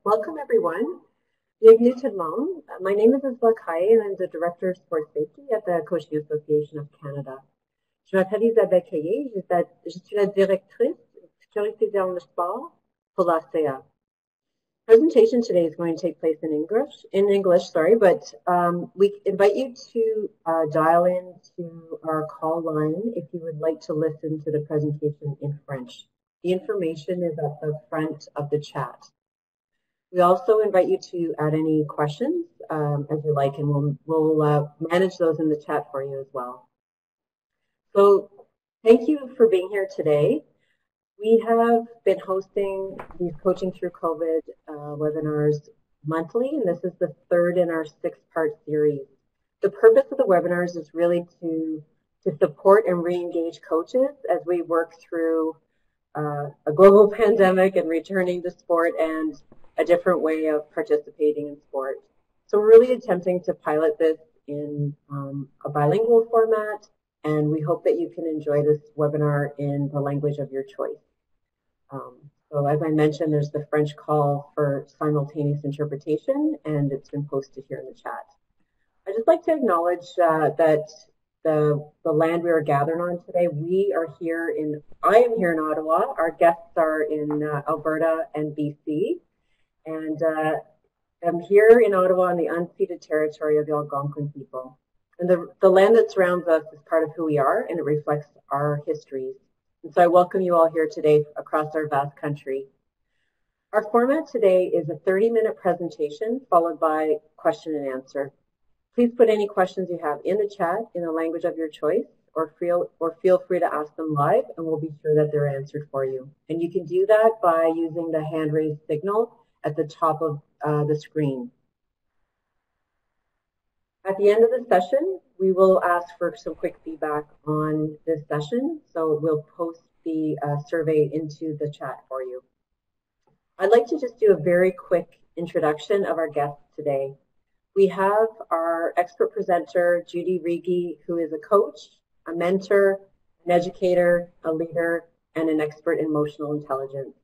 Welcome, everyone. Bienvenue tout le monde. My name is Isabelle Caille, and I'm the Director of Sports Safety at the Coaching Association of Canada. Je m'appelle Isabelle Caille, je suis la Directrice de Sécurité dans le sport pour la CA. Presentation today is going to take place in English, but we invite you to dial in to our call line if you would like to listen to the presentation in French. The information is at the front of the chat. We also invite you to add any questions as you like, and we'll manage those in the chat for you as well. So thank you for being here today. We have been hosting these Coaching Through COVID webinars monthly, and this is the third in our 6-part series. The purpose of the webinars is really to support and re-engage coaches as we work through a global pandemic and returning to sport and a different way of participating in sport. So we're really attempting to pilot this in a bilingual format, and we hope that you can enjoy this webinar in the language of your choice. So as I mentioned, there's the French call for simultaneous interpretation, and it's been posted here in the chat. I'd just like to acknowledge that the land we are gathered on today, I am here in Ottawa. Our guests are in Alberta and BC. And I'm here in Ottawa on the unceded territory of the Algonquin people. And the land that surrounds us is part of who we are, and it reflects our histories. And so I welcome you all here today across our vast country. Our format today is a 30-minute presentation followed by question and answer. Please put any questions you have in the chat in the language of your choice, or feel free to ask them live, and we'll be sure that they're answered for you. And you can do that by using the hand raise signal at the top of the screen. At the end of the session, we will ask for some quick feedback on this session, so we'll post the survey into the chat for you. I'd like to just do a very quick introduction of our guests today. We have our expert presenter, Judy Riege, who is a coach, a mentor, an educator, a leader, and an expert in emotional intelligence,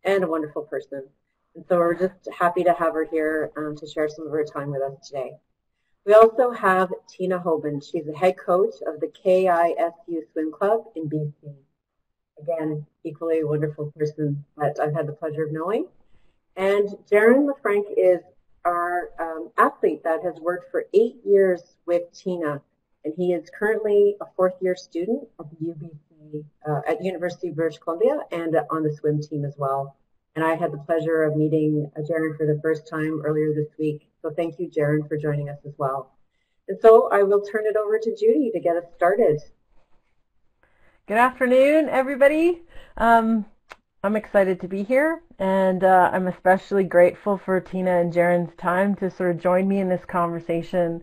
and a wonderful person. And so we're just happy to have her here to share some of her time with us today. We also have Tina Hoban. She's the head coach of the KISU Swim Club in BC. Again, equally a wonderful person that I've had the pleasure of knowing. And Jaron LaFranc is our athlete that has worked for 8 years with Tina. And he is currently a 4th-year student at the UBC, at the University of British Columbia, and on the swim team as well. And I had the pleasure of meeting Jaron for the first time earlier this week. So thank you, Jaron, for joining us as well. And so I will turn it over to Judy to get us started. Good afternoon, everybody. I'm excited to be here, and I'm especially grateful for Tina and Jaron's time to sort of join me in this conversation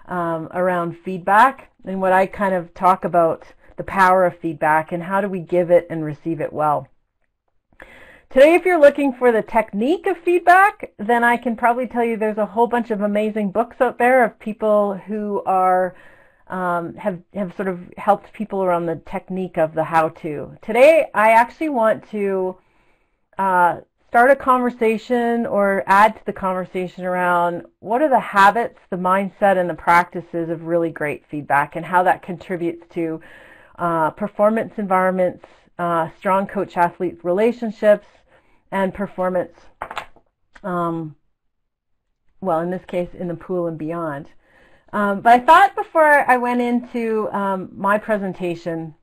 around feedback and what I kind of talk about, the power of feedback and how do we give it and receive it well. Today, if you're looking for the technique of feedback, then I can probably tell you there's a whole bunch of amazing books out there of people who are have sort of helped people around the technique of the how-to. Today, I actually want to start a conversation or add to the conversation around what are the habits, the mindset, and the practices of really great feedback and how that contributes to performance environments, strong coach-athlete relationships, and performance, well, in this case, in the pool and beyond. But I thought before I went into my presentation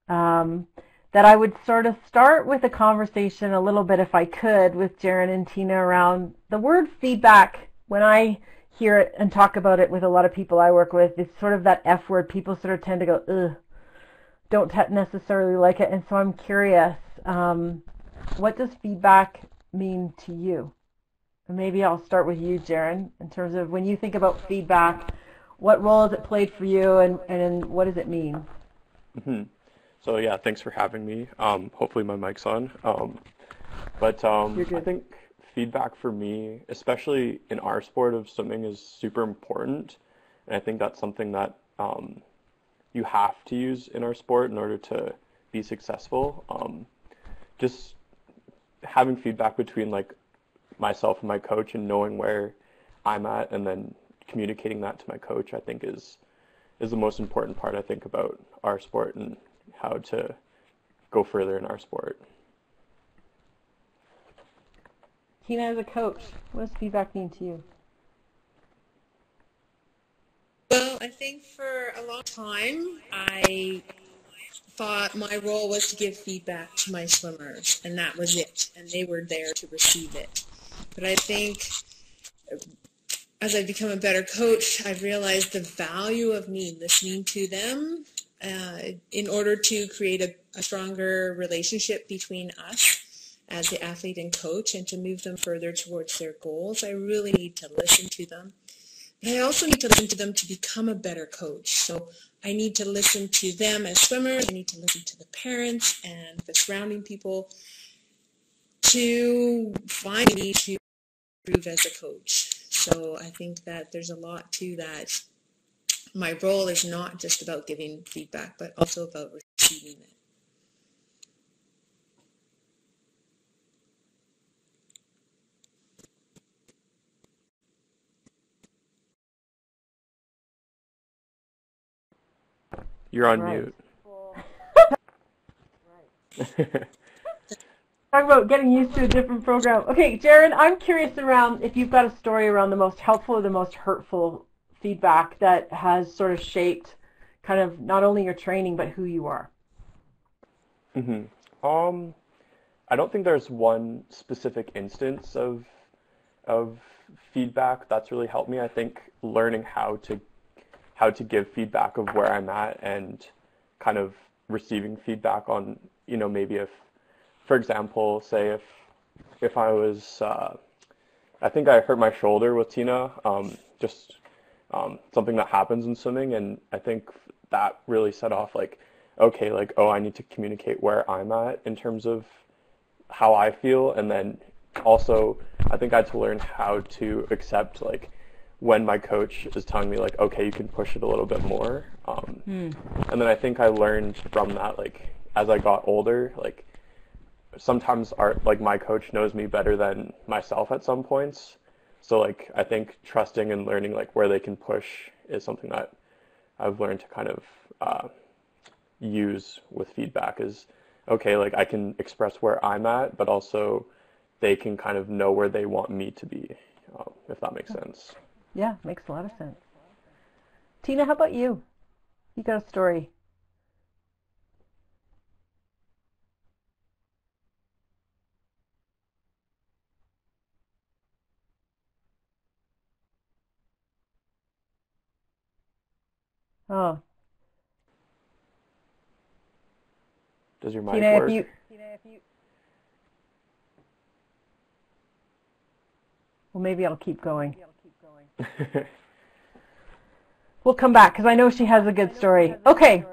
that I would sort of start with a conversation a little bit, if I could, with Jaron and Tina around the word feedback. When I hear it and talk about it with a lot of people I work with, it's sort of that F word. People sort of tend to go, ugh, don't necessarily like it. And so I'm curious, what does feedback mean to you? And maybe I'll start with you, Jaron, in terms of when you think about feedback, what role has it played for you, and what does it mean? Mm-hmm. So yeah, thanks for having me. Hopefully my mic's on. I think feedback for me, especially in our sport of swimming, is super important. And I think that's something that you have to use in our sport in order to be successful. Just having feedback between like myself and my coach and knowing where I'm at and then communicating that to my coach, I think is the most important part, I think, about our sport and how to go further in our sport. Tina, as a coach, what does feedback mean to you? Well, I think for a long time, I thought my role was to give feedback to my swimmers, and that was it, and they were there to receive it. But I think as I've become a better coach, I've realized the value of me listening to them in order to create a stronger relationship between us as the athlete and coach and to move them further towards their goals. I really need to listen to them. But I also need to listen to them to become a better coach. So I need to listen to them as swimmers. I need to listen to the parents and the surrounding people to find me to improve as a coach. So I think that there's a lot to that. My role is not just about giving feedback, but also about receiving it. You're on mute. Talk about getting used to a different program. Okay, Jaron, I'm curious around if you've got a story around the most helpful or the most hurtful feedback that has sort of shaped kind of not only your training but who you are. Mm-hmm. I don't think there's one specific instance of feedback that's really helped me. I think learning how to give feedback of where I'm at and kind of receiving feedback on, you know, maybe if, for example, say if I was, I think I hurt my shoulder with Tina, just something that happens in swimming, and I think that really set off like, okay, like, oh, I need to communicate where I'm at in terms of how I feel, and then also I think I had to learn how to accept like when my coach is telling me like, okay, you can push it a little bit more, and then I think I learned from that, like as I got older, like sometimes like my coach knows me better than myself at some points, so like I think trusting and learning like where they can push is something that I've learned to kind of use with feedback is, okay, like I can express where I'm at, but also they can kind of know where they want me to be, if that makes sense. Yeah, makes a lot of sense. Tina, how about you? You got a story? Oh. Does your mic Tina, work? Well, maybe I'll keep going. We'll come back because I know she has a good story. Okay.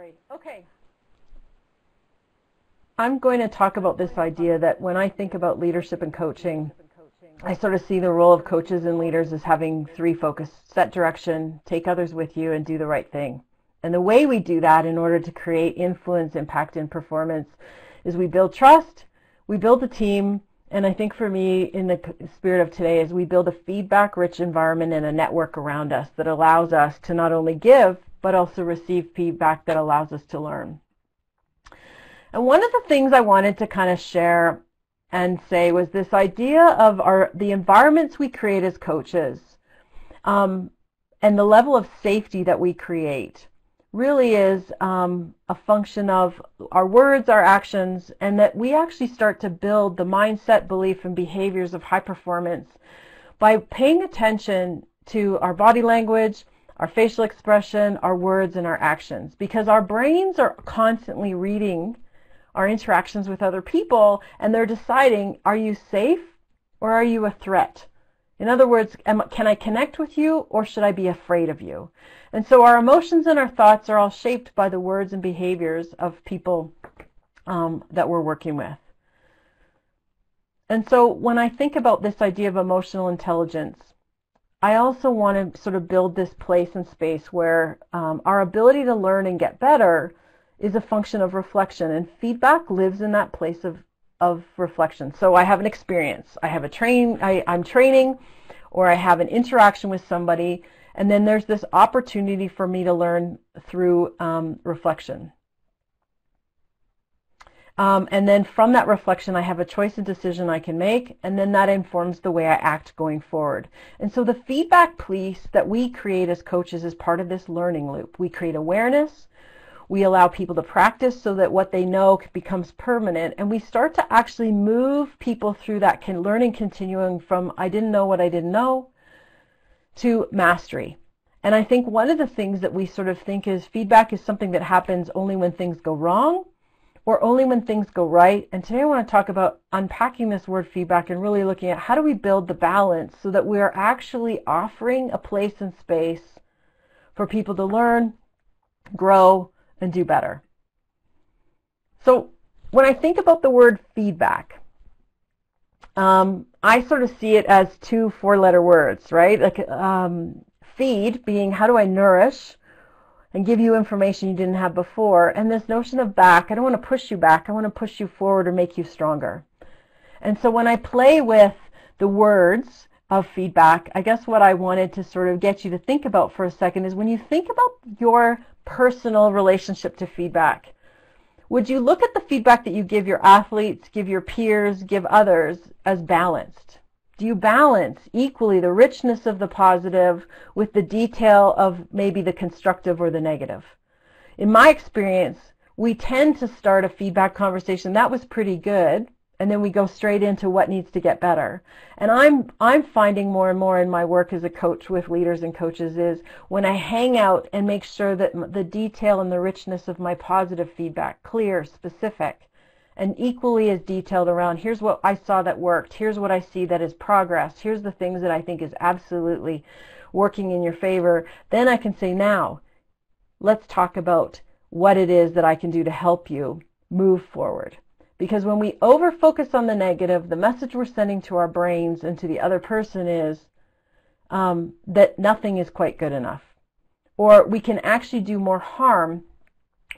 I'm going to talk about this idea that when I think about leadership and coaching, I sort of see the role of coaches and leaders as having three focus: set direction, take others with you, and do the right thing. And the way we do that in order to create influence, impact, and performance is we build trust, we build a team, and I think for me, in the spirit of today, is we build a feedback-rich environment and a network around us that allows us to not only give, but also receive feedback that allows us to learn. And one of the things I wanted to kind of share and say was this idea of the environments we create as coaches, and the level of safety that we create really is a function of our words, our actions, and that we actually start to build the mindset, belief, and behaviors of high performance by paying attention to our body language, our facial expression, our words, and our actions, because our brains are constantly reading our interactions with other people, and they're deciding, are you safe or are you a threat? In other words, can I connect with you or should I be afraid of you? And so our emotions and our thoughts are all shaped by the words and behaviors of people that we're working with. And so when I think about this idea of emotional intelligence, I also want to sort of build this place and space where our ability to learn and get better is a function of reflection, and feedback lives in that place of of reflection. So I have an experience, I have I'm training, or I have an interaction with somebody, and then there's this opportunity for me to learn through reflection. And then from that reflection, I have a choice and decision I can make, and then that informs the way I act going forward. And so the feedback piece that we create as coaches is part of this learning loop. We create awareness, we allow people to practice so that what they know becomes permanent, and we start to actually move people through that learning continuum from I didn't know what I didn't know to mastery. And I think one of the things that we sort of think is feedback is something that happens only when things go wrong, or only when things go right. And today I want to talk about unpacking this word feedback and really looking at how do we build the balance so that we are actually offering a place and space for people to learn, grow, and do better. So when I think about the word feedback, I sort of see it as 2 4-letter words, right? Like feed being how do I nourish and give you information you didn't have before. And this notion of back, I don't want to push you back, I want to push you forward or make you stronger. And so when I play with the words of feedback, I guess what I wanted to sort of get you to think about for a second is when you think about your personal relationship to feedback, would you look at the feedback that you give your athletes, give your peers, give others as balanced? Do you balance equally the richness of the positive with the detail of maybe the constructive or the negative? In my experience, we tend to start a feedback conversation, that was pretty good, and then we go straight into what needs to get better. And I'm finding more and more in my work as a coach with leaders and coaches is when I hang out and make sure that the detail and the richness of my positive feedback, clear, specific, and equally as detailed around here's what I saw that worked, here's what I see that is progress, here's the things that I think is absolutely working in your favor, then I can say now, let's talk about what it is that I can do to help you move forward. Because when we over-focus on the negative, the message we're sending to our brains and to the other person is that nothing is quite good enough. Or we can actually do more harm,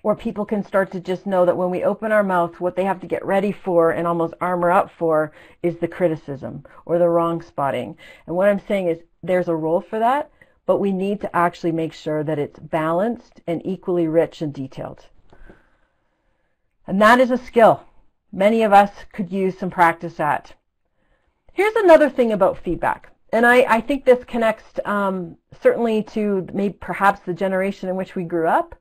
or people can start to just know that when we open our mouth, what they have to get ready for and almost armor up for is the criticism or the wrong spotting. And what I'm saying is there's a role for that, but we need to actually make sure that it's balanced and equally rich and detailed. And that is a skill many of us could use some practice at. Here's another thing about feedback, and I think this connects certainly to maybe perhaps the generation in which we grew up,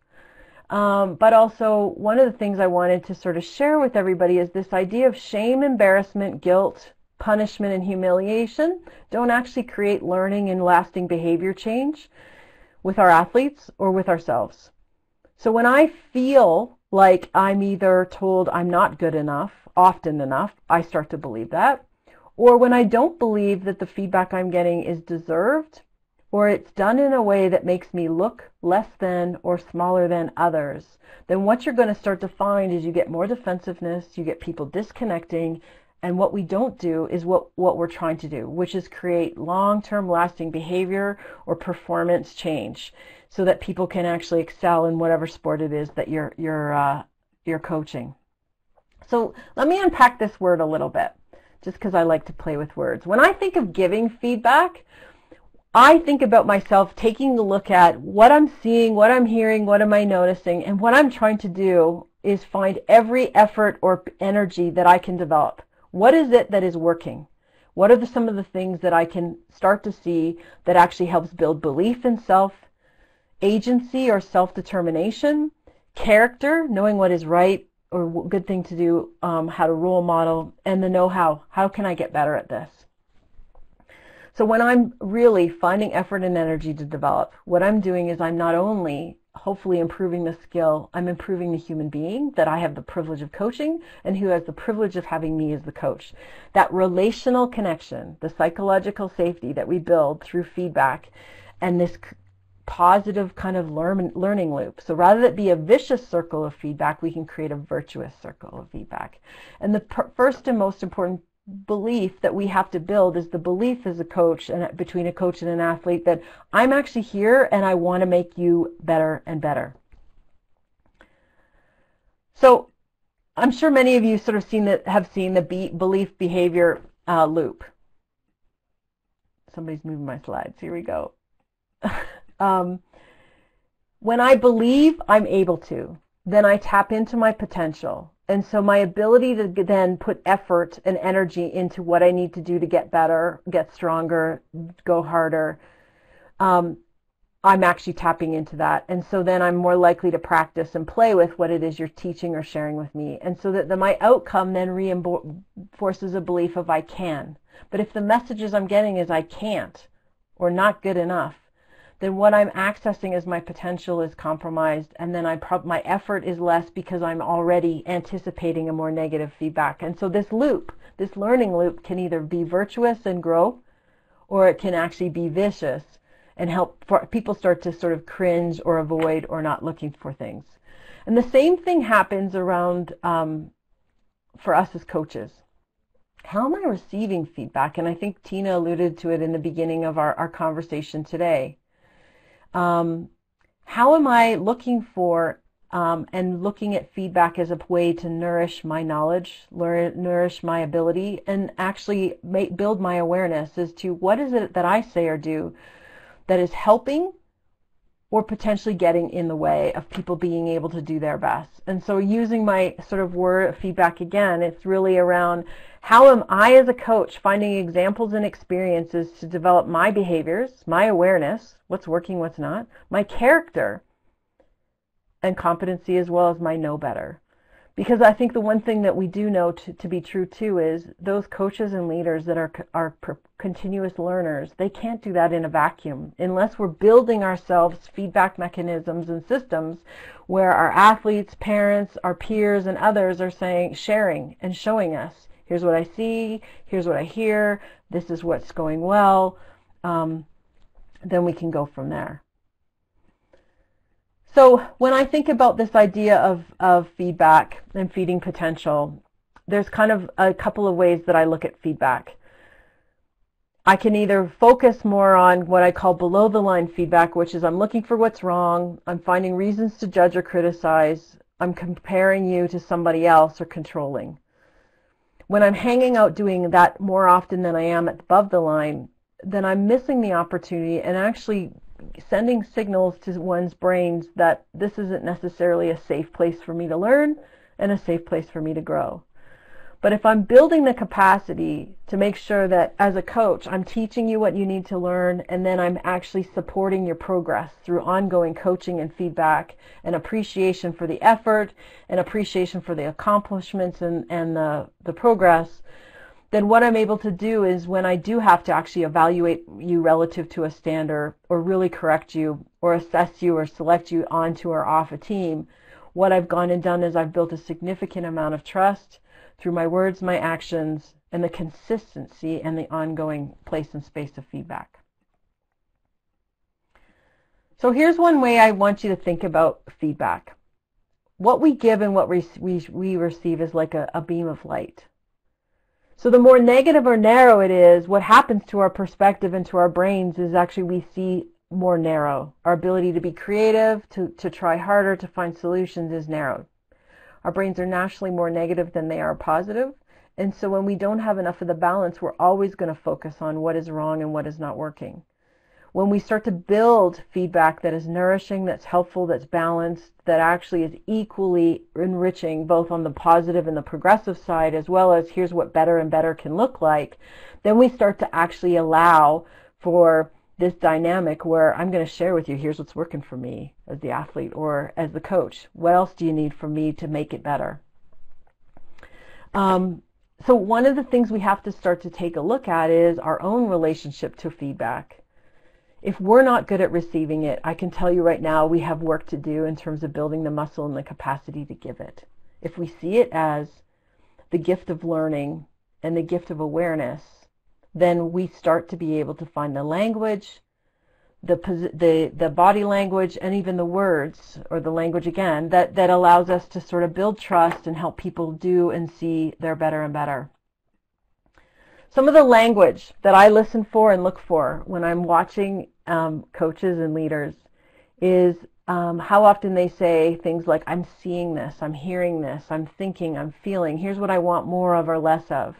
but also one of the things I wanted to sort of share with everybody is this idea of shame, embarrassment, guilt, punishment, and humiliation don't actually create learning and lasting behavior change with our athletes or with ourselves. So when I feel like I'm either told I'm not good enough, often enough, I start to believe that, or when I don't believe that the feedback I'm getting is deserved, or it's done in a way that makes me look less than or smaller than others, then what you're going to start to find is you get more defensiveness, you get people disconnecting, and what we don't do is what we're trying to do, which is create long-term lasting behavior or performance change so that people can actually excel in whatever sport it is that you're coaching. So let me unpack this word a little bit, just because I like to play with words. When I think of giving feedback, I think about myself taking a look at what I'm seeing, what I'm hearing, what am I noticing, and what I'm trying to do is find every effort or energy that I can develop. What is it that is working? What are some of the things that I can start to see that actually helps build belief in self, agency or self-determination, character, knowing what is right or good thing to do, how to role model, and the know-how. How can I get better at this? So when I'm really finding effort and energy to develop, what I'm doing is I'm not only hopefully improving the skill, I'm improving the human being that I have the privilege of coaching and who has the privilege of having me as the coach. That relational connection, the psychological safety that we build through feedback and this positive kind of learning loop. So rather than be a vicious circle of feedback, we can create a virtuous circle of feedback. And the first and most important belief that we have to build is the belief as a coach and between a coach and an athlete that I'm actually here and I want to make you better and better. So I'm sure many of you sort of have seen the belief behavior loop. Somebody's moving my slides. Here we go. When I believe I'm able to, then I tap into my potential. And so my ability to then put effort and energy into what I need to do to get better, get stronger, go harder, I'm actually tapping into that. And so then I'm more likely to practice and play with what it is you're teaching or sharing with me. And so that my outcome then reinforces a belief of I can. But if the messages I'm getting is I can't or not good enough, then what I'm accessing as my potential is compromised, and then my effort is less because I'm already anticipating a more negative feedback. And so this loop, this learning loop, can either be virtuous and grow, or it can actually be vicious and help people start to sort of cringe or avoid or not looking for things. And the same thing happens around for us as coaches. How am I receiving feedback? And I think Tina alluded to it in the beginning of our conversation today. How am I looking for and looking at feedback as a way to nourish my knowledge, nourish my ability, and actually build my awareness as to what is it that I say or do that is helping or potentially getting in the way of people being able to do their best. And so using my sort of word feedback again, it's really around how am I as a coach finding examples and experiences to develop my behaviors, my awareness, what's working, what's not, my character and competency, as well as my know better. Because I think the one thing that we do know to be true too is those coaches and leaders that are continuous learners, they can't do that in a vacuum unless we're building ourselves feedback mechanisms and systems where our athletes, parents, our peers, and others are sharing and showing us, here's what I see, here's what I hear, this is what's going well, then we can go from there. So when I think about this idea of feedback and feeding potential, there's kind of a couple of ways that I look at feedback. I can either focus more on what I call below the line feedback, which is I'm looking for what's wrong, I'm finding reasons to judge or criticize, I'm comparing you to somebody else or controlling. When I'm hanging out doing that more often than I am above the line, then I'm missing the opportunity and actually sending signals to one's brains that this isn't necessarily a safe place for me to learn and a safe place for me to grow. But if I'm building the capacity to make sure that as a coach, I'm teaching you what you need to learn, and then I'm actually supporting your progress through ongoing coaching and feedback and appreciation for the effort and appreciation for the accomplishments and the progress, then what I'm able to do is when I do have to actually evaluate you relative to a standard or really correct you or assess you or select you onto or off a team, what I've gone and done is I've built a significant amount of trust through my words, my actions, and the consistency and the ongoing place and space of feedback. So here's one way I want you to think about feedback. What we give and what we receive is like a beam of light. So the more negative or narrow it is, what happens to our perspective and to our brains is actually we see more narrow. Our ability to be creative, to try harder, to find solutions is narrowed. Our brains are naturally more negative than they are positive. And so when we don't have enough of the balance, we're always going to focus on what is wrong and what is not working. When we start to build feedback that is nourishing, that's helpful, that's balanced, that actually is equally enriching both on the positive and the progressive side, as well as here's what better and better can look like, then we start to actually allow for this dynamic where I'm going to share with you, here's what's working for me as the athlete or as the coach. What else do you need from me to make it better? So one of the things we have to start to take a look at is our own relationship to feedback. If we're not good at receiving it, I can tell you right now we have work to do in terms of building the muscle and the capacity to give it. If we see it as the gift of learning and the gift of awareness, then we start to be able to find the language, the body language, and even the words, or the language again, that allows us to sort of build trust and help people do and see their better and better. Some of the language that I listen for and look for when I'm watching coaches and leaders is how often they say things like, I'm seeing this, I'm hearing this, I'm thinking, I'm feeling, here's what I want more of or less of.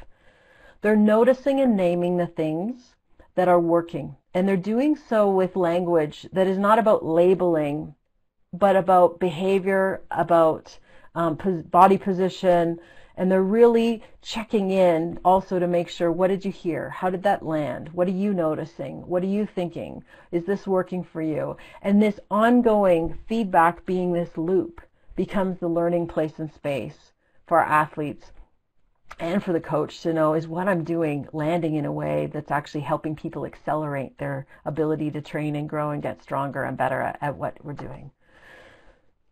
They're noticing and naming the things that are working. And they're doing so with language that is not about labeling, but about behavior, about body position. And they're really checking in also to make sure, what did you hear? How did that land? What are you noticing? What are you thinking? Is this working for you? And this ongoing feedback, being this loop, becomes the learning place and space for our athletes and for the coach to know, is what I'm doing landing in a way that's actually helping people accelerate their ability to train and grow and get stronger and better at what we're doing.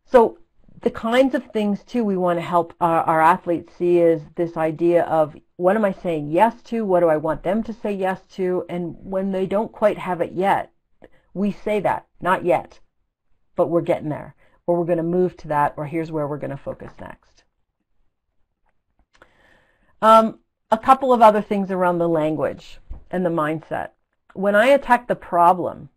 So the kinds of things, too, we want to help our athletes see is this idea of, what am I saying yes to? What do I want them to say yes to? And when they don't quite have it yet, we say that, not yet, but we're getting there, or we're going to move to that, or here's where we're going to focus next. A couple of other things around the language and the mindset. When I attack the problem,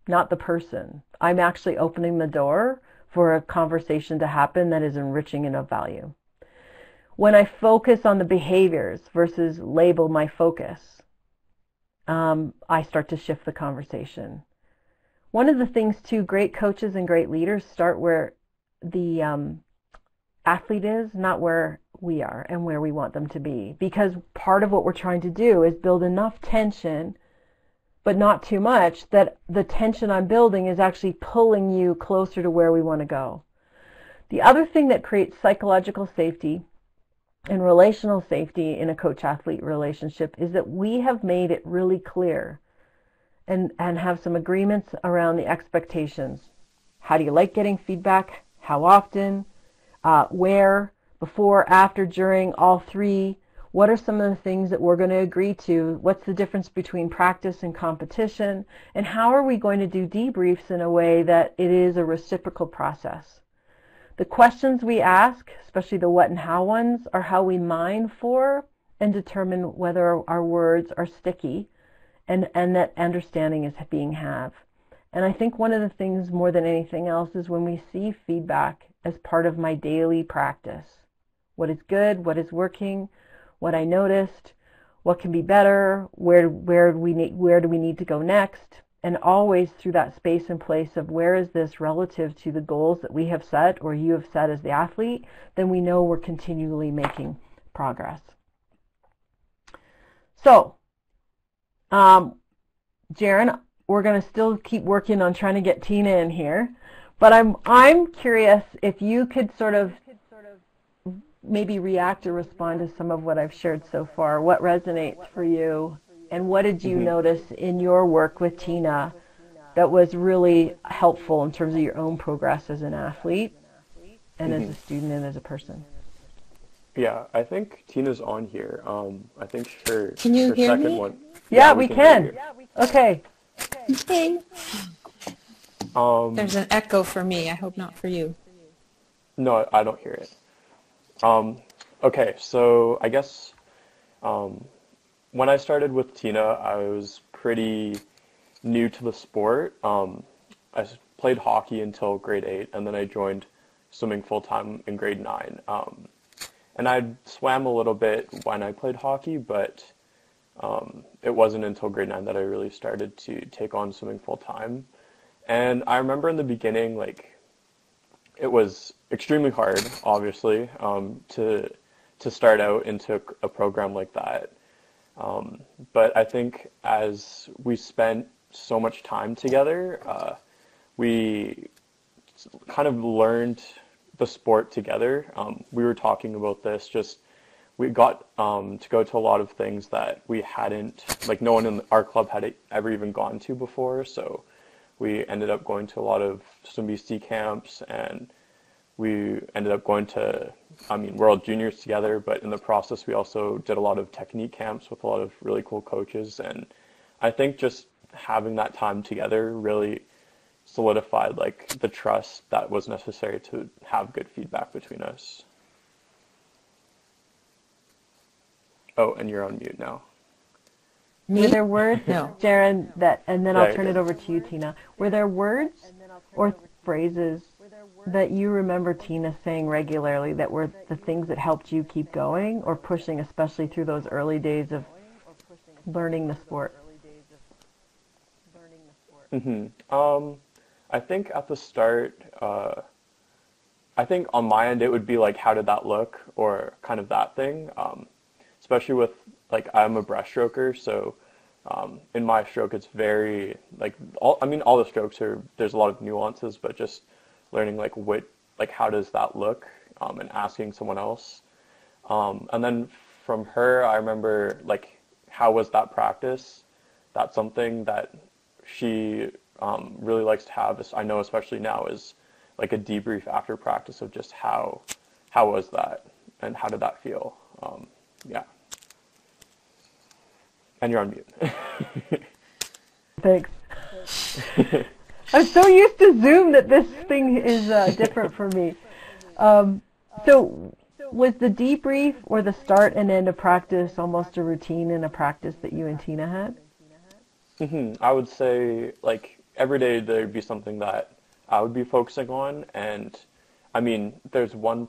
not the person, I'm actually opening the door for a conversation to happen that is enriching and of value. When I focus on the behaviors versus label my focus, I start to shift the conversation. One of the things, too, great coaches and great leaders start where the athlete is, not where we are and where we want them to be. Because part of what we're trying to do is build enough tension, but not too much, that the tension I'm building is actually pulling you closer to where we want to go. The other thing that creates psychological safety and relational safety in a coach-athlete relationship is that we have made it really clear and have some agreements around the expectations. How do you like getting feedback? How often? Where? Before, after, during, all three? What are some of the things that we're going to agree to? What's the difference between practice and competition? And how are we going to do debriefs in a way that it is a reciprocal process? The questions we ask, especially the what and how ones, are how we mine for and determine whether our words are sticky and that understanding is being had. And I think one of the things more than anything else is when we see feedback as part of my daily practice. What is good, what is working, what I noticed, what can be better, where do we need to go next, and always through that space and place of where is this relative to the goals that we have set or you have set as the athlete, then we know we're continually making progress. So, Jaren, we're going to still keep working on trying to get Tina in here, but I'm curious if you could sort of maybe react or respond to some of what I've shared so far. What resonates for you, and what did you notice in your work with Tina that was really helpful in terms of your own progress as an athlete and as a student and as a person? Yeah, I think Tina's on here. I think her Can you hear second me? one. Yeah, we can. Okay. Okay. There's an echo for me. I hope not for you. No, I don't hear it. Okay, so I guess when I started with Tina, I was pretty new to the sport. I played hockey until grade 8, and then I joined swimming full-time in grade 9. And I swam a little bit when I played hockey, but it wasn't until grade 9 that I really started to take on swimming full-time. And I remember in the beginning, like, it was extremely hard, obviously, to start out into a program like that. But I think as we spent so much time together, we kind of learned the sport together. We were talking about this, we got to go to a lot of things that we hadn't, like no one in our club had ever even gone to before. So we ended up going to a lot of Swim BC camps, and we ended up going to, we're all juniors together, but in the process we also did a lot of technique camps with a lot of really cool coaches. And I think just having that time together really solidified like the trust that was necessary to have good feedback between us. Oh, and you're on mute now. Were there words, No. Jaren, and then I'll turn it over to you, Tina. Were there words or phrases that you remember Tina saying regularly that were the things that helped you keep going or pushing, especially through those early days of learning the sport? I think at the start, I think on my end it would be like, how did that look, or kind of that thing. Especially with, like, I'm a breaststroker, so in my stroke it's very like all the strokes are, there's a lot of nuances, but just learning like how does that look, and asking someone else. And then from her, I remember like, how was that practice? That's something that she really likes to have, I know especially now, is like a debrief after practice of just how was that and how did that feel. Yeah. And you're on mute. Thanks. I'm so used to Zoom that this thing is different for me. So was the debrief or the start and end of practice almost a routine in a practice that you and Tina had? I would say, like, every day there'd be something that I would be focusing on, and I mean, there's one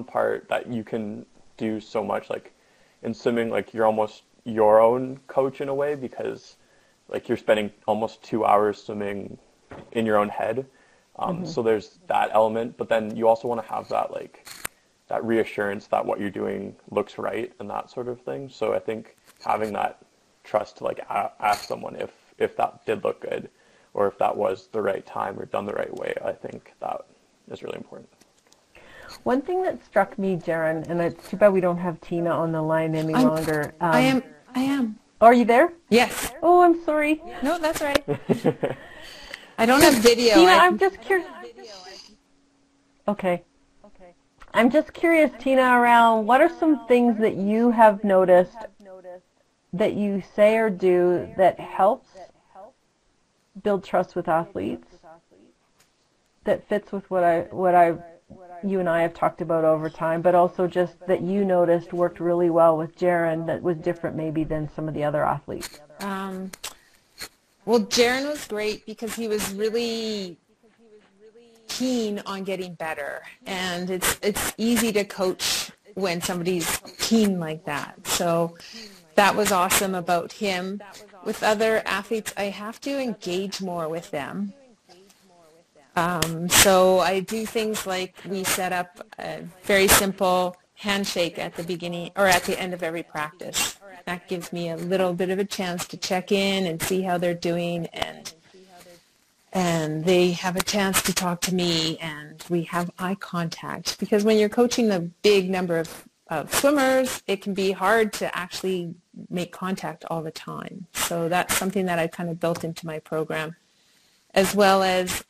part that you can do so much, like in swimming, like you're almost your own coach in a way, because like you're spending almost 2 hours swimming in your own head. So there's that element, but then you also want to have that, like, that reassurance that what you're doing looks right and that sort of thing. So I think having that trust to like ask someone if that did look good, or if that was the right time or done the right way, I think that is really important. One thing that struck me, Jaren, and it's too bad we don't have Tina on the line any longer. I am. Are you there? Yes. Oh, I'm sorry. No, that's right. I don't have video. Tina, I'm just curious. Okay. I'm just curious, Tina, around what are some things that you have noticed that you say or do that helps build trust with athletes, that fits with what you and I have talked about over time, but also just that you noticed worked really well with Jaren that was different maybe than some of the other athletes? Well, Jaren was great because he was really keen on getting better, and it's easy to coach when somebody's keen like that. So that was awesome about him. With other athletes, I have to engage more with them. So I do things like we set up a very simple handshake at the beginning or at the end of every practice. That gives me a little bit of a chance to check in and see how they're doing, and they have a chance to talk to me, and we have eye contact. Because when you're coaching a big number of swimmers, it can be hard to actually make contact all the time. So that's something that I kind of built into my program, as well as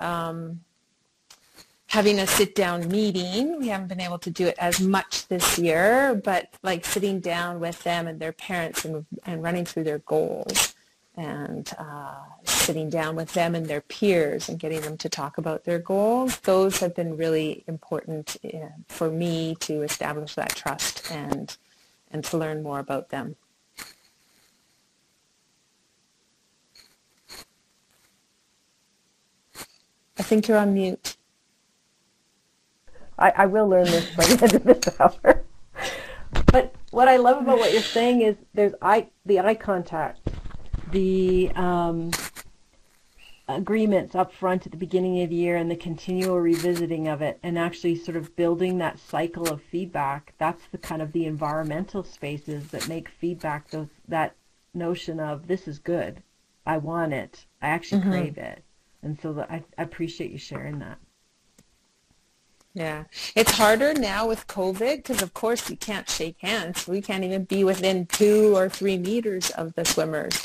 having a sit-down meeting. We haven't been able to do it as much this year, but like sitting down with them and their parents and running through their goals, and sitting down with them and their peers and getting them to talk about their goals. Those have been really important for me to establish that trust and to learn more about them. I think you're on mute. I will learn this by the end of this hour. But what I love about what you're saying is there's the eye contact, the agreements up front at the beginning of the year, and the continual revisiting of it, and actually sort of building that cycle of feedback. That's the kind of the environmental spaces that make feedback that notion of this is good, I want it, I actually crave it. And so I appreciate you sharing that. Yeah, it's harder now with COVID because, of course, you can't shake hands. We can't even be within 2 or 3 meters of the swimmers.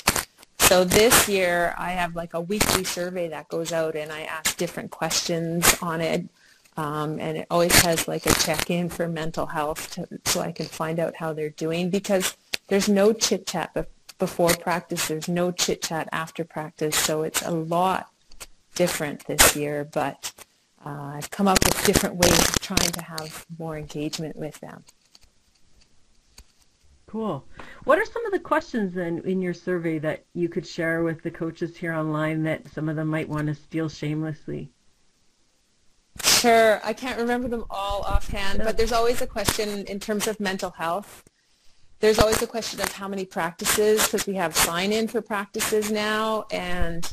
So this year I have like a weekly survey that goes out, and I ask different questions on it. And it always has like a check-in for mental health so I can find out how they're doing, because there's no chit-chat before practice. There's no chit-chat after practice. So it's a lot different this year, but I've come up with different ways of trying to have more engagement with them. Cool. What are some of the questions then in your survey that you could share with the coaches here online that some of them might want to steal shamelessly? Sure. I can't remember them all offhand, but there's always a question in terms of mental health. There's always a question of how many practices, because we have sign-in for practices now, and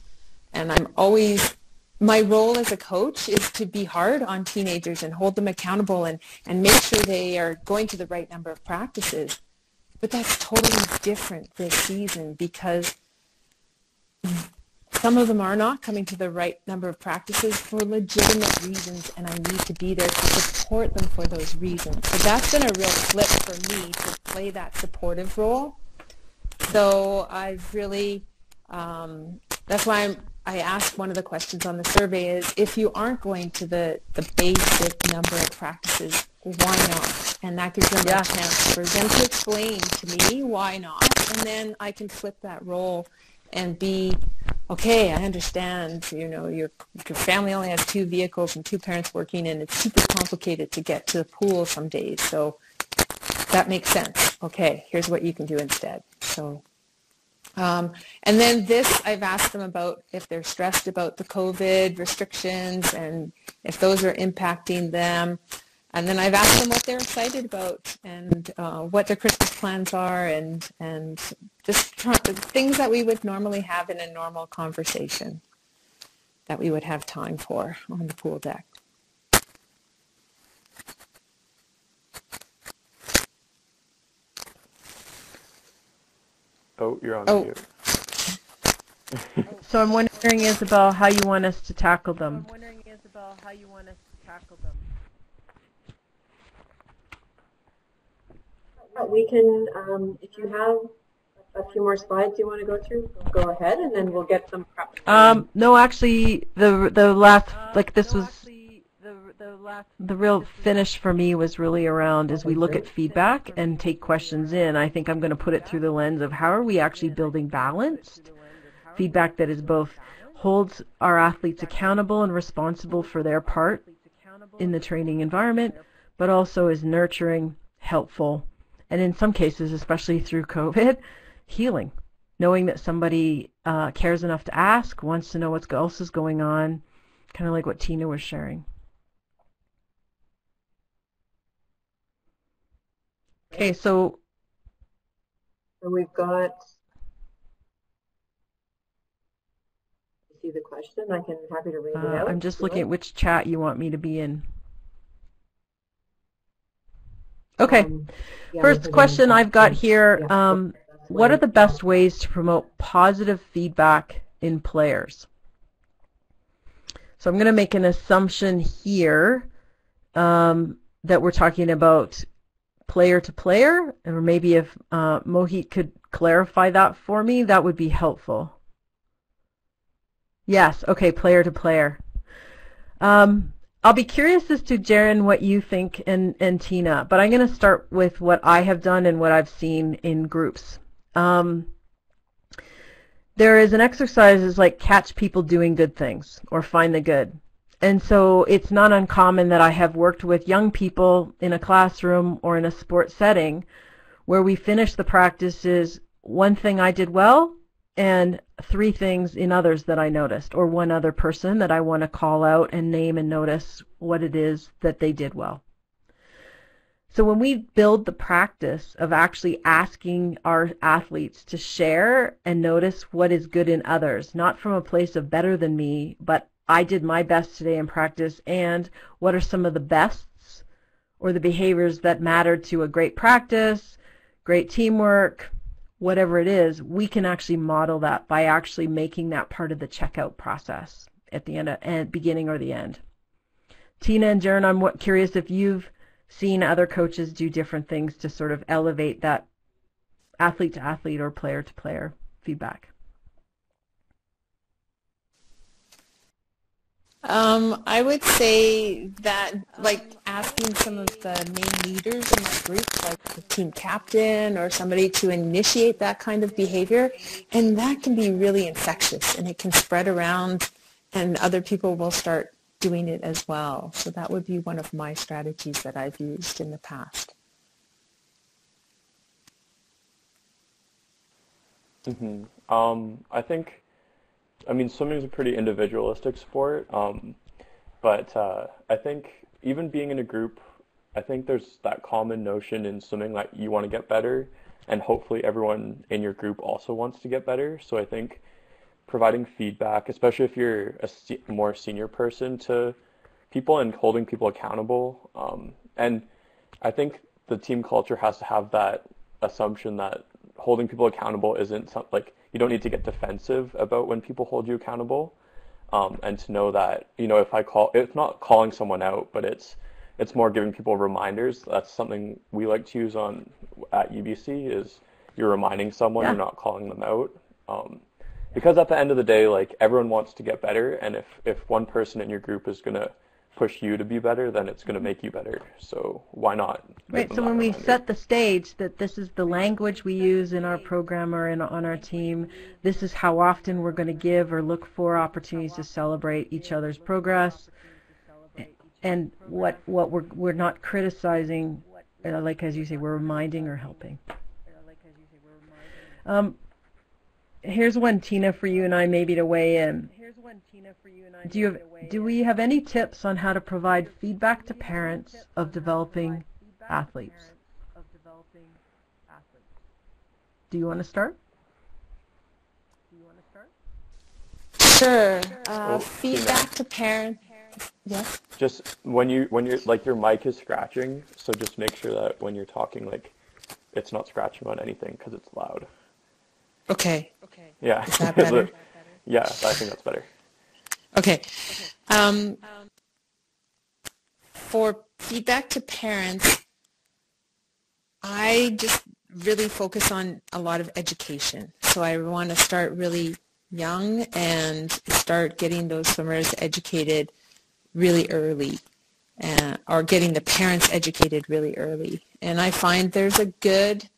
I'm always, my role as a coach is to be hard on teenagers and hold them accountable and make sure they are going to the right number of practices. But that's totally different this season because some of them are not coming to the right number of practices for legitimate reasons, and I need to be there to support them for those reasons. So that's been a real flip for me to play that supportive role. So I've really, that's why I asked one of the questions on the survey is, if you aren't going to the basic number of practices, why not? And that gives them a chance for them to explain to me why not, and then I can flip that role and be, okay, I understand, you know, your family only has 2 vehicles and 2 parents working, and it's super complicated to get to the pool some days, so that makes sense. Okay, here's what you can do instead. So, and then this, I've asked them about if they're stressed about the COVID restrictions and if those are impacting them. And then I've asked them what they're excited about and what their Christmas plans are, and just things that we would normally have in a normal conversation that we would have time for on the pool deck. Oh, you're on mute. So I'm wondering, Isabel, how you want us to tackle them. We can, if you have a few more slides you want to go through, go ahead, and then we'll get some prep. No, actually, the last, like this was, the real finish for me was really around as we look at feedback and take questions in. I think I'm going to put it through the lens of how are we actually building balanced feedback that is both holds our athletes accountable and responsible for their part in the training environment, but also is nurturing, helpful, and in some cases, especially through COVID, healing. Knowing that somebody cares enough to ask, wants to know what else is going on, kind of like what Tina was sharing. Okay, so we've got, you see the question? I can happy to read it out. I'm just looking at which chat you want me to be in. Okay, first question I've got here, what are the best ways to promote positive feedback in players? So I'm going to make an assumption here that we're talking about player to player, or maybe if Mohit could clarify that for me, that would be helpful. Yes, okay, player to player. I'll be curious as to, Jaren, what you think, and Tina, but I'm going to start with what I have done and what I've seen in groups. There is an exercise is like catch people doing good things or find the good. And so it's not uncommon that I have worked with young people in a classroom or in a sports setting where we finish the practices, one thing I did well and 3 things in others that I noticed, or one other person that I want to call out and name and notice what it is that they did well. So when we build the practice of actually asking our athletes to share and notice what is good in others, not from a place of better than me, but I did my best today in practice, and what are some of the bests or the behaviors that mattered to a great practice, great teamwork, whatever it is, we can actually model that by actually making that part of the checkout process at the end and beginning or the end. Tina and Jaren, I'm curious if you've seen other coaches do different things to sort of elevate that athlete to athlete or player to player feedback. I would say that, like, asking some of the main leaders in the group, like the team captain or somebody, to initiate that kind of behavior, and that can be really infectious, and it can spread around, and other people will start doing it as well. So that would be one of my strategies that I've used in the past. I think, I mean, swimming is a pretty individualistic sport. But I think even being in a group, I think there's that common notion in swimming that you want to get better, and hopefully everyone in your group also wants to get better. So I think providing feedback, especially if you're a more senior person, to people and holding people accountable. And I think the team culture has to have that assumption that holding people accountable isn't something like you don't need to get defensive about when people hold you accountable. And to know that, it's not calling someone out, but it's more giving people reminders. That's something we like to use at UBC is you're reminding someone, you're not calling them out. Because at the end of the day, like everyone wants to get better, and if one person in your group is going to push you to be better, then it's going to make you better. So why not? Right. So when we set the stage that this is the language we use in our program or on our team, this is how often we're going to give or look for opportunities to celebrate each other's progress, and what we're not criticizing, like as you say, we're reminding or helping. Here's one, Tina, for you and I maybe to weigh in. Do we have any tips on how to provide feedback to parents of developing athletes? Do you want to start? Sure. Feedback to parents. Yes. Just when you're like your mic is scratching, so just make sure that when you're talking, like it's not scratching on anything because it's loud. Okay. Yeah. Is that better? Yeah, I think that's better. Okay. For feedback to parents, I just really focus on a lot of education. So I want to start really young and start getting those swimmers educated really early, or getting the parents educated really early. And I find there's a good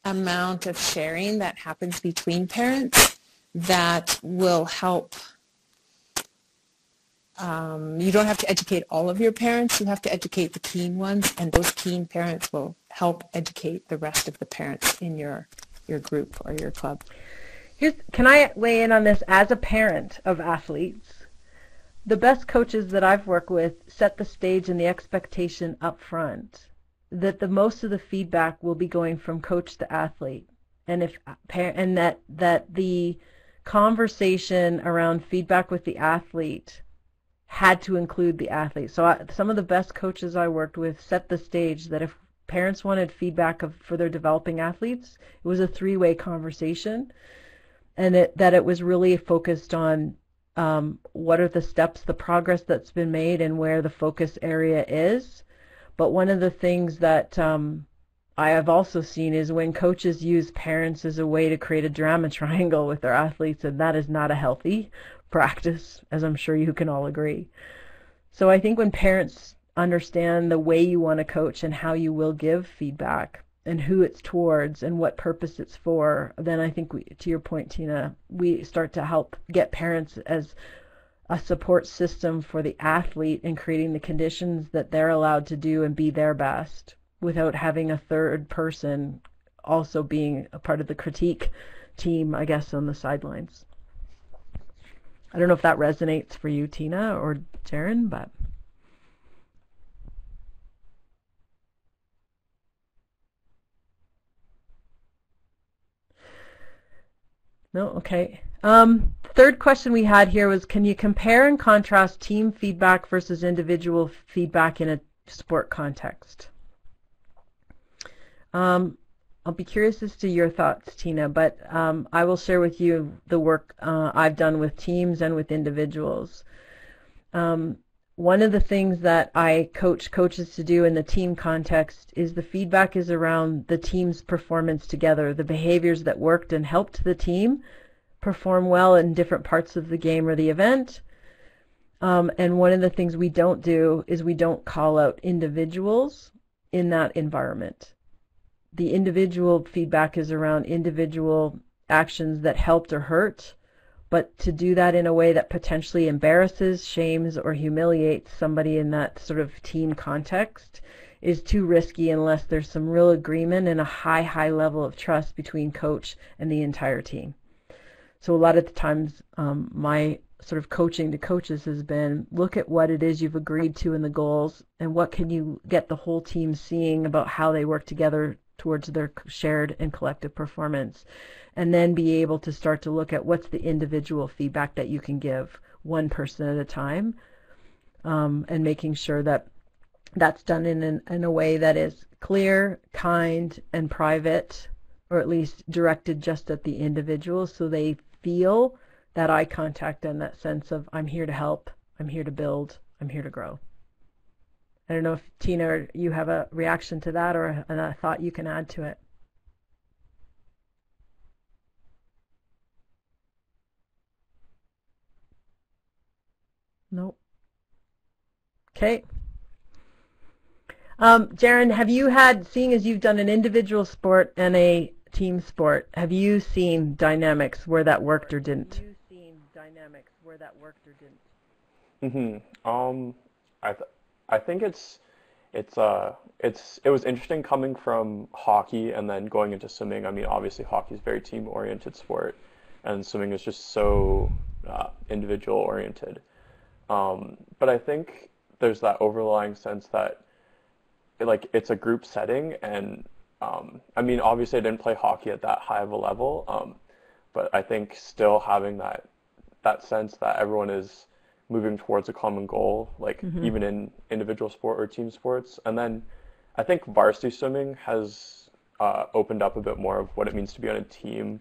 amount of sharing that happens between parents that will help. You don't have to educate all of your parents. You have to educate the keen ones, and those keen parents will help educate the rest of the parents in your group or your club. Can I weigh in on this as a parent of athletes? The best coaches that I've worked with set the stage and the expectation up front that the most of the feedback will be going from coach to athlete, and that the conversation around feedback with the athlete had to include the athlete. So some of the best coaches I worked with set the stage that if parents wanted feedback for their developing athletes, it was a three-way conversation, and that it was really focused on what are the steps, the progress that's been made, and where the focus area is. But one of the things that I have also seen is when coaches use parents as a way to create a drama triangle with their athletes, and that is not a healthy practice, as I'm sure you can all agree. So I think when parents understand the way you want to coach and how you will give feedback and who it's towards and what purpose it's for, then I think to your point, Tina, we start to help get parents as a support system for the athlete in creating the conditions that they're allowed to do and be their best without having a third person also being a part of the critique team, I guess, on the sidelines. I don't know if that resonates for you, Tina or Jaren, but... No? Okay. Third question we had here was, can you compare and contrast team feedback versus individual feedback in a sport context? I'll be curious as to your thoughts, Tina, but I will share with you the work I've done with teams and with individuals. One of the things that I coach coaches to do in the team context is the feedback is around the team's performance together, the behaviors that worked and helped the team perform well in different parts of the game or the event. And one of the things we don't do is we don't call out individuals in that environment. The individual feedback is around individual actions that helped or hurt, but to do that in a way that potentially embarrasses, shames, or humiliates somebody in that sort of team context is too risky unless there's some real agreement and a high level of trust between coach and the entire team. So a lot of the times my sort of coaching to coaches has been, look at what it is you've agreed to in the goals and what can you get the whole team seeing about how they work together towards their shared and collective performance, and then be able to start to look at what's the individual feedback that you can give one person at a time, and making sure that that's done in a way that is clear, kind, and private, or at least directed just at the individual, so they feel that eye contact and that sense of, I'm here to help, I'm here to build, I'm here to grow. I don't know if, Tina, you have a reaction to that or a thought you can add to it. Nope. Okay. Jaren, have you had, seeing as you've done an individual sport and a team sport, have you seen dynamics where that worked or didn't? I think it was interesting coming from hockey and then going into swimming. I mean, obviously hockey is a very team-oriented sport, and swimming is just so individual-oriented. But I think there's that overlying sense that like it's a group setting, and I mean, obviously I didn't play hockey at that high of a level, but I think still having that sense that everyone is moving towards a common goal, like even in individual sport or team sports. And then I think varsity swimming has opened up a bit more of what it means to be on a team,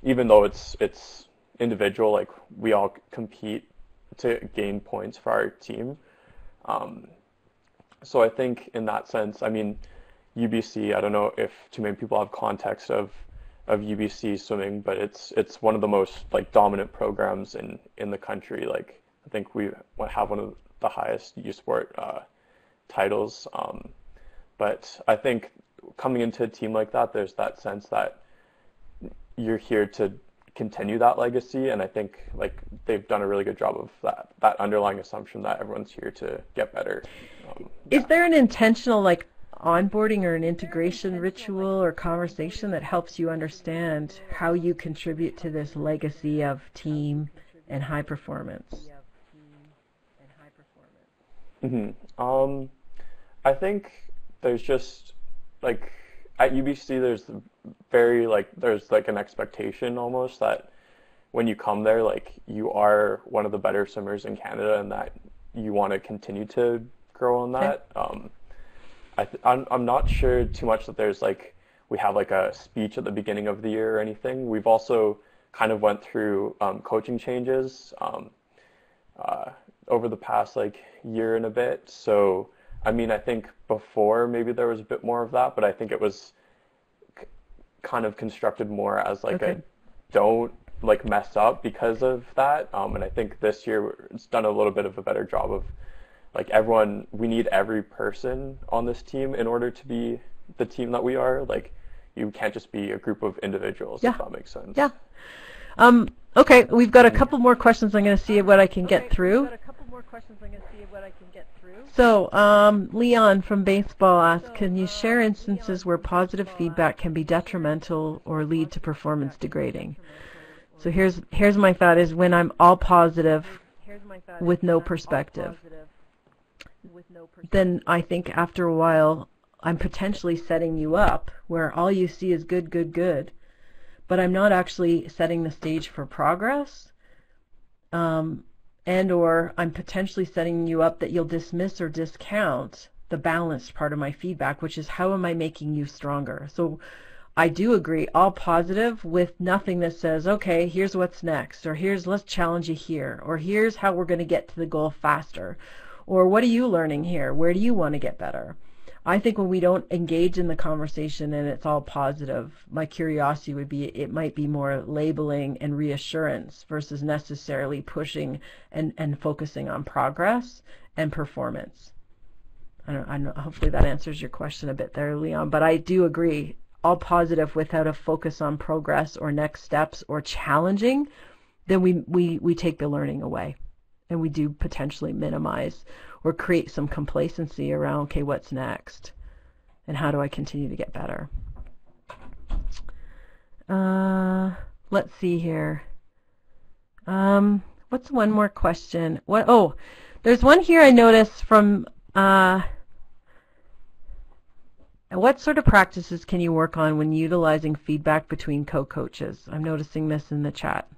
even though it's individual, like we all compete to gain points for our team. So I think in that sense, I mean, UBC, I don't know if too many people have context of UBC swimming, but it's one of the most like dominant programs in the country. Like I think we have one of the highest U Sport titles. But I think coming into a team like that, there's that sense that you're here to continue that legacy, and I think like they've done a really good job of that underlying assumption that everyone's here to get better. Is there an intentional like onboarding or an integration ritual or conversation that helps you understand how you contribute to this legacy of team and high performance? I think there's just like at UBC there's an expectation almost that when you come there, like you are one of the better swimmers in Canada and that you want to continue to grow on that. I'm not sure too much that there's like we have like a speech at the beginning of the year or anything. We've also kind of went through coaching changes over the past like year and a bit. So I mean, I think before maybe there was a bit more of that, but I think it was kind of constructed more as like a don't like mess up because of that. And I think this year it's done a little bit of a better job of like everyone, we need every person on this team in order to be the team that we are. Like you can't just be a group of individuals, if that makes sense. Yeah. Okay, we've got a couple more questions. I'm going to see what I can get through. So, Leon from baseball asks, can you share instances where positive feedback can be detrimental or lead to performance degrading? So here's my thought is when I'm all positive with no perspective, then I think after a while I'm potentially setting you up where all you see is good, good, good, but I'm not actually setting the stage for progress, and or I'm potentially setting you up that you'll dismiss or discount the balanced part of my feedback, which is how am I making you stronger? So I do agree, all positive with nothing that says, okay, here's what's next, or let's challenge you here, or here's how we're going to get to the goal faster, or what are you learning here? Where do you want to get better? I think when we don't engage in the conversation and it's all positive, my curiosity would be it might be more labeling and reassurance versus necessarily pushing and focusing on progress and performance. I don't know, hopefully that answers your question a bit there, Leon, but I do agree, all positive without a focus on progress or next steps or challenging, then we take the learning away and we do potentially minimize or create some complacency around, okay, what's next? And how do I continue to get better? Let's see here. What's one more question? Oh, there's one here I noticed from what sort of practices can you work on when utilizing feedback between co-coaches? I'm noticing this in the chat.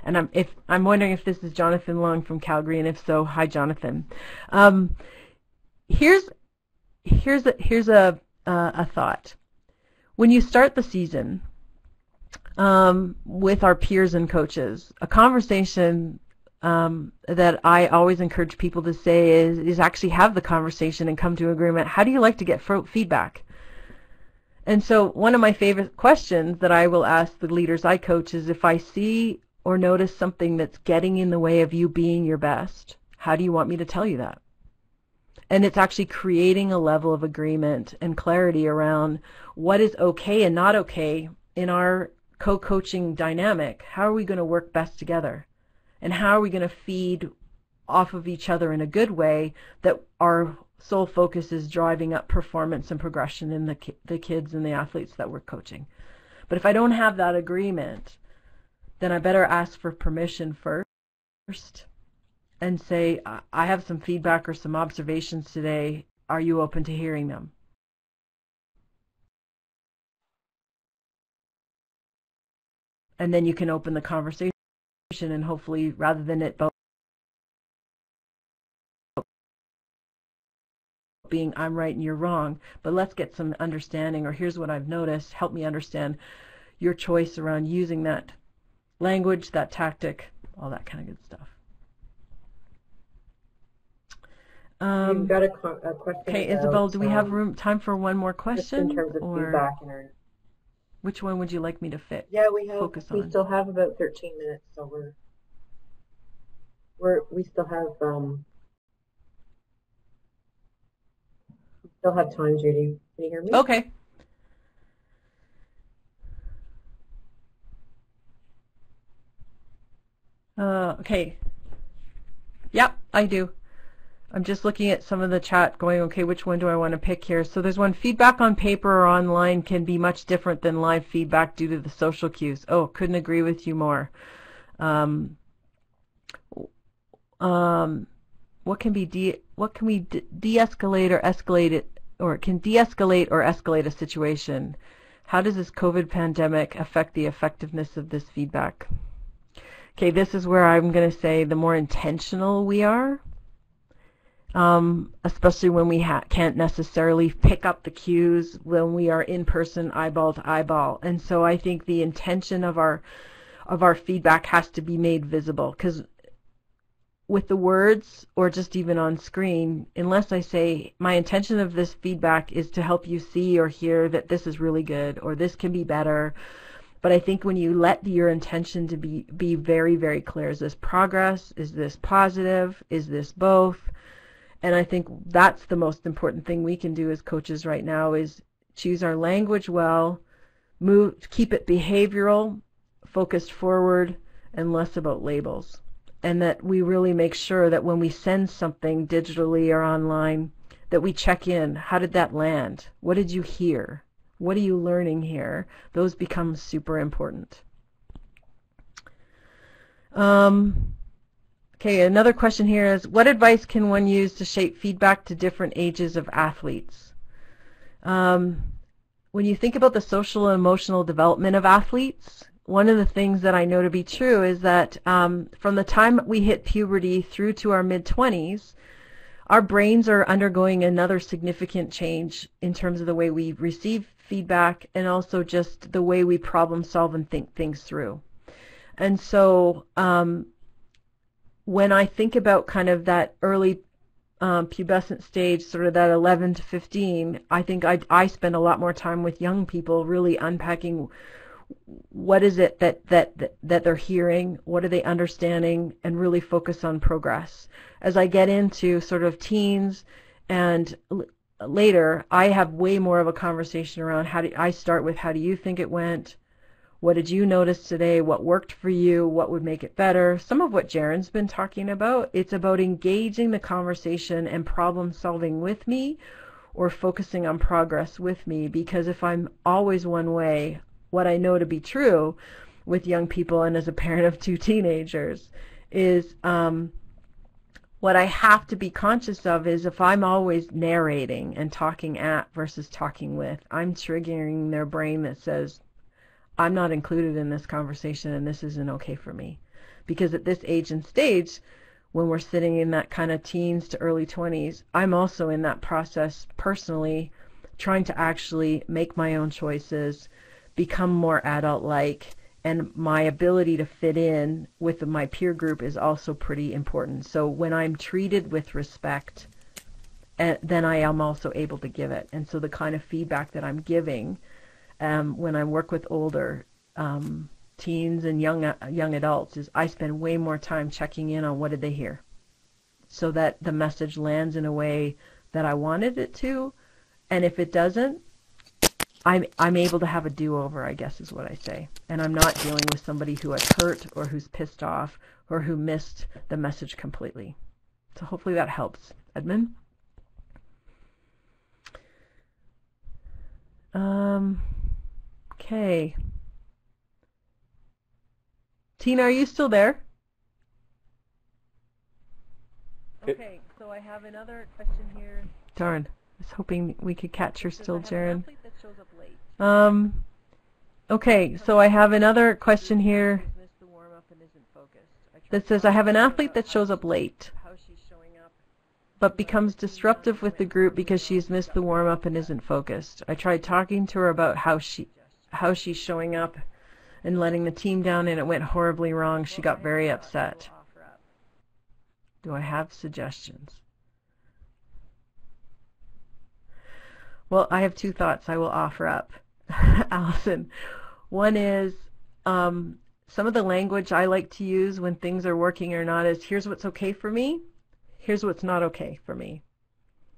And I'm wondering if this is Jonathan Long from Calgary, and if so, hi Jonathan. Here's a thought. When you start the season with our peers and coaches, a conversation that I always encourage people to say is actually have the conversation and come to agreement. How do you like to get feedback? And so one of my favorite questions that I will ask the leaders I coach is, if I see or notice something that's getting in the way of you being your best, how do you want me to tell you that? And it's actually creating a level of agreement and clarity around what is okay and not okay in our co-coaching dynamic. How are we going to work best together? And how are we going to feed off of each other in a good way that our sole focus is driving up performance and progression in the kids and the athletes that we're coaching? But if I don't have that agreement, then I better ask for permission first and say, I have some feedback or some observations today. Are you open to hearing them? And then you can open the conversation, and hopefully, rather than it being I'm right and you're wrong, but let's get some understanding, or here's what I've noticed, help me understand your choice around using that language, that tactic, all that kind of good stuff. You've got a question. Okay, Isabel, do we have time for one more question? Just in terms of feedback in our... Which one would you like me to fit? Yeah, we still have about 13 minutes, so we still have time, Judy. Can you hear me? Okay. Okay. Yep, I do. I'm just looking at some of the chat going, okay, which one do I want to pick here? So there's one, feedback on paper or online can be much different than live feedback due to the social cues. Oh, couldn't agree with you more. What can we de-escalate or escalate it, or can de-escalate or escalate a situation? How does this COVID pandemic affect the effectiveness of this feedback? Okay, this is where I'm going to say the more intentional we are, especially when we can't necessarily pick up the cues when we are in person, eyeball to eyeball. And so I think the intention of our feedback has to be made visible, because with the words or just even on screen, unless I say my intention of this feedback is to help you see or hear that this is really good or this can be better. But I think when you let your intention to be very, very clear, is this progress? Is this positive? Is this both? And I think that's the most important thing we can do as coaches right now, is choose our language well, keep it behavioral, focused forward, and less about labels. And that we really make sure that when we send something digitally or online, that we check in. How did that land? What did you hear? What are you learning here? Those become super important. Okay, another question here is, what advice can one use to shape feedback to different ages of athletes? When you think about the social and emotional development of athletes, one of the things that I know to be true is that from the time we hit puberty through to our mid-20s, our brains are undergoing another significant change in terms of the way we receive feedback and also just the way we problem solve and think things through. And so when I think about kind of that early pubescent stage, sort of that 11 to 15, I think I spend a lot more time with young people really unpacking what is it that they're hearing, what are they understanding, and really focus on progress. As I get into sort of teens and later, I have way more of a conversation around how do you think it went? What did you notice today? What worked for you? What would make it better? Some of what Jaren's been talking about, it's about engaging the conversation and problem solving with me, or focusing on progress with me, because if I'm always one way, what I know to be true, with young people and as a parent of 2 teenagers is what I have to be conscious of is if I'm always narrating and talking at versus talking with, I'm triggering their brain that says, I'm not included in this conversation and this isn't okay for me. Because at this age and stage, when we're sitting in that kind of teens to early 20s, I'm also in that process personally, trying to actually make my own choices, become more adult-like, and my ability to fit in with my peer group is also pretty important. So when I'm treated with respect, then I am also able to give it. And so the kind of feedback that I'm giving when I work with older teens and young adults is I spend way more time checking in on what did they hear, so that the message lands in a way that I wanted it to. And if it doesn't, I'm able to have a do-over, I guess is what I say. And I'm not dealing with somebody who is hurt or who's pissed off or who missed the message completely. So hopefully that helps. Edmund? Okay. Tina, are you still there? Okay, so I have another question here. Darn. I was hoping we could catch her still, Jaren. Okay, so I have another question here that says, I have an athlete that shows up late, but becomes disruptive with the group because she's missed the warm-up and isn't focused. I tried talking to her about how she's showing up and letting the team down, and it went horribly wrong. She got very upset. Do I have suggestions? Well, I have 2 thoughts I will offer up, Allison. One is some of the language I like to use when things are working or not is, here's what's okay for me, here's what's not okay for me.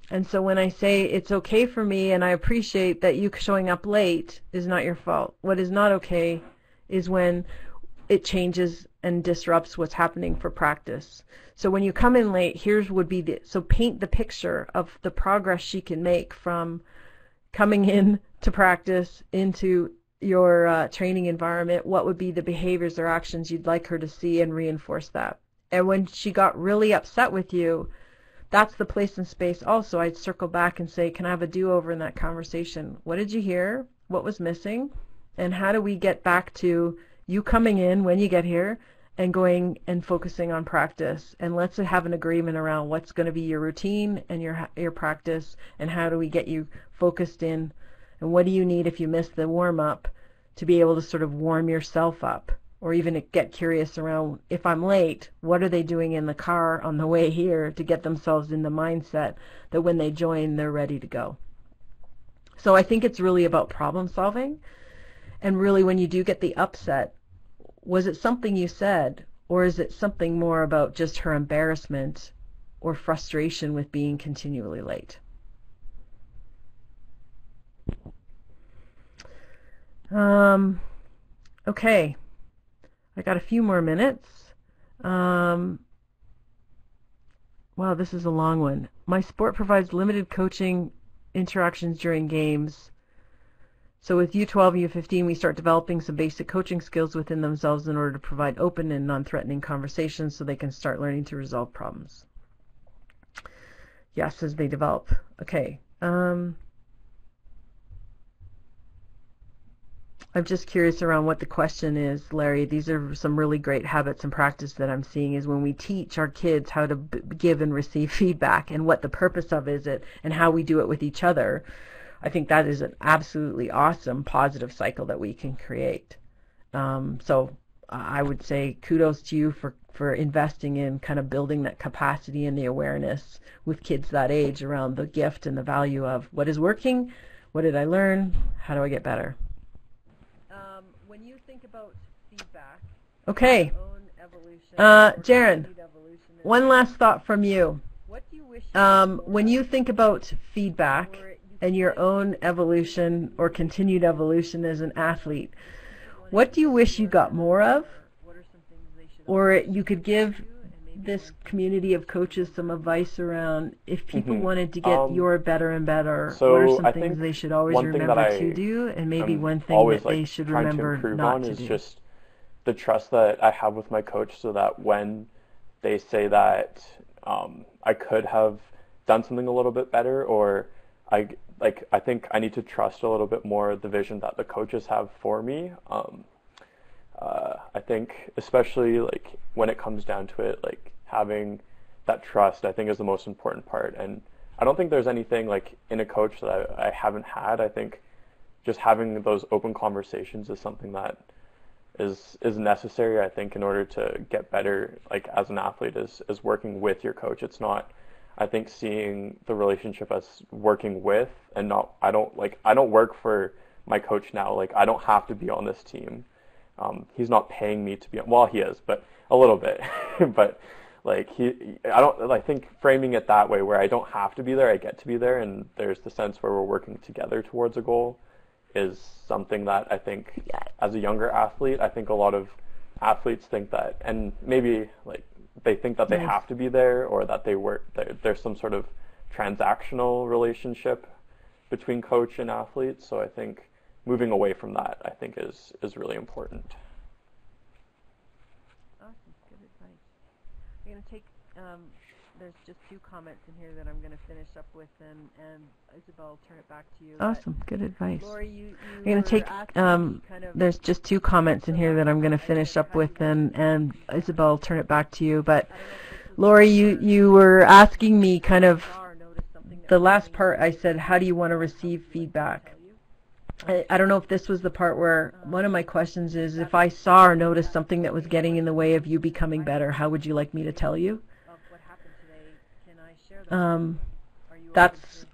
And so when I say it's okay for me and I appreciate that you showing up late is not your fault, what is not okay is when it changes and disrupts what's happening for practice. So when you come in late, here's would be so paint the picture of the progress she can make from coming in to practice into your training environment. What would be the behaviors or actions you'd like her to see, and reinforce that. And when she got really upset with you, that's the place and space also. I'd circle back and say, can I have a do-over in that conversation? What did you hear? What was missing? And how do we get back to you coming in when you get here and going and focusing on practice? And let's have an agreement around what's going to be your routine and your practice, and how do we get you focused in, and what do you need if you miss the warm-up to be able to sort of warm yourself up, or even get curious around, if I'm late, what are they doing in the car on the way here to get themselves in the mindset that when they join, they're ready to go. So I think it's really about problem solving. And really, when you do get the upset, was it something you said, or is it something more about just her embarrassment or frustration with being continually late? Okay, I got a few more minutes. Wow, this is a long one. My sport provides limited coaching interactions during games. So with U12 and U15, we start developing some basic coaching skills within themselves in order to provide open and non-threatening conversations so they can start learning to resolve problems. Yes, as they develop. Okay. I'm just curious around what the question is, Larry. These are some really great habits and practice that I'm seeing is when we teach our kids how to give and receive feedback and what the purpose of it is and how we do it with each other. I think that is an absolutely awesome positive cycle that we can create. So I would say kudos to you for investing in kind of building that capacity and the awareness with kids that age around the gift and the value of what is working, what did I learn, how do I get better. When you think about feedback, okay, Jaren, one last thought from you. When you think about feedback and your own evolution or continued evolution as an athlete, what do you wish you got more of? Or you could give this community of coaches some advice around if people wanted to get your better and better, what are some things they should always remember to do, and maybe one thing that they should remember not to do? Just the trust that I have with my coach, so that when they say that I could have done something a little bit better, or I think I need to trust a little bit more the vision that the coaches have for me. I think especially like when it comes down to it, like having that trust, I think, is the most important part. And I don't think there's anything like in a coach that I haven't had. I think just having those open conversations is something that is necessary, I think, in order to get better, like as an athlete, is working with your coach. It's not, I think, seeing the relationship as working with, and not, I don't work for my coach now. Like, I don't have to be on this team. He's not paying me to be on, well, he is, but a little bit. But like I think framing it that way, where I don't have to be there, I get to be there, and there's the sense where we're working together towards a goal, is something that I think, as a younger athlete, I think a lot of athletes think that, and maybe like they think that they have to be there, or that there's some sort of transactional relationship between coach and athlete. So I think moving away from that, I think, is really important. Awesome, good advice. I'm going to take, there's just 2 comments in here that I'm going to finish up with, and Isabel, I'll turn it back to you. Awesome, good advice. Lori, you I'm going to take, there's just 2 comments in here that I'm going to finish up with, and Isabel, I'll turn it back to you. But Lori, you were asking me kind of, the last part I said, how do you want to receive feedback? I don't know if this was the part where one of my questions is, if I saw or noticed something that was getting in the way of you becoming better, how would you like me to tell you? That's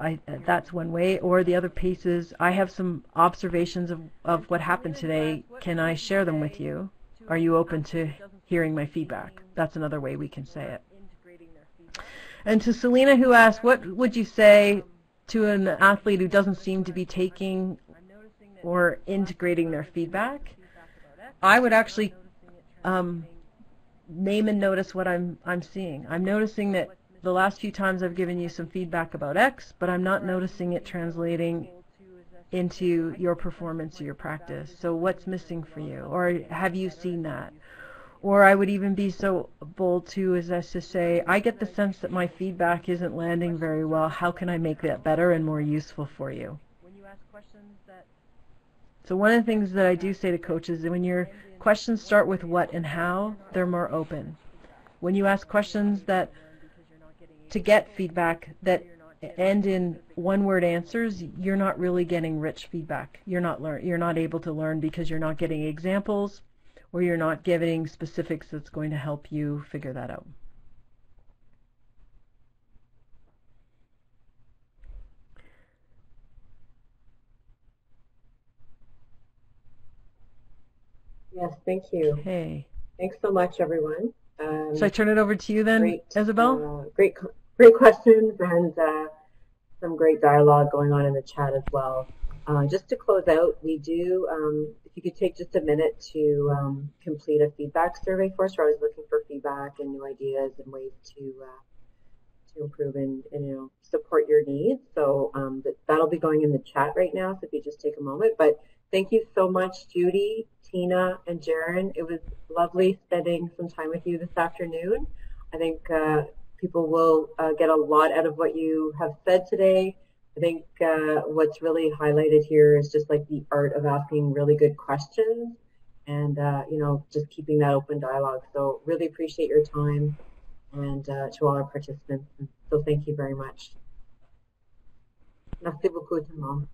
one way. Or the other piece is, I have some observations of what happened today. Can I share them with you? Are you open to hearing my feedback? That's another way we can say it. And to Selena, who asked, what would you say to an athlete who doesn't seem to be taking or integrating their feedback? I would actually name and notice what I'm seeing. I'm noticing that the last few times I've given you some feedback about X, but I'm not noticing it translating into your performance or your practice. So what's missing for you? Or have you seen that? Or I would even be so bold too as to say, I get the sense that my feedback isn't landing very well. How can I make that better and more useful for you? So one of the things that I do say to coaches is that when your questions start with what and how, they're more open. When you ask questions that to get feedback that end in one-word answers, you're not really getting rich feedback. You're not able to learn because you're not getting examples, or you're not getting specifics that's going to help you figure that out. Yes, thank you. Okay. Thanks so much, everyone. So I turn it over to you then, Isabel? Great questions, and some great dialogue going on in the chat as well. Just to close out, we do, if you could take just a minute to complete a feedback survey for us. We're always looking for feedback and new ideas and ways to improve and support your needs. So that'll be going in the chat right now, so if you just take a moment. But thank you so much, Judy, Tina, and Jaren. It was lovely spending some time with you this afternoon. I think people will get a lot out of what you have said today. I think what's really highlighted here is just like the art of asking really good questions, and just keeping that open dialogue. So really appreciate your time, and to all our participants. So thank you very much. Merci beaucoup, tout le monde.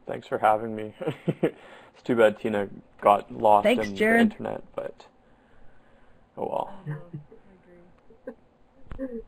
Thanks for having me. It's too bad Tina got lost in the internet, but oh well. I agree.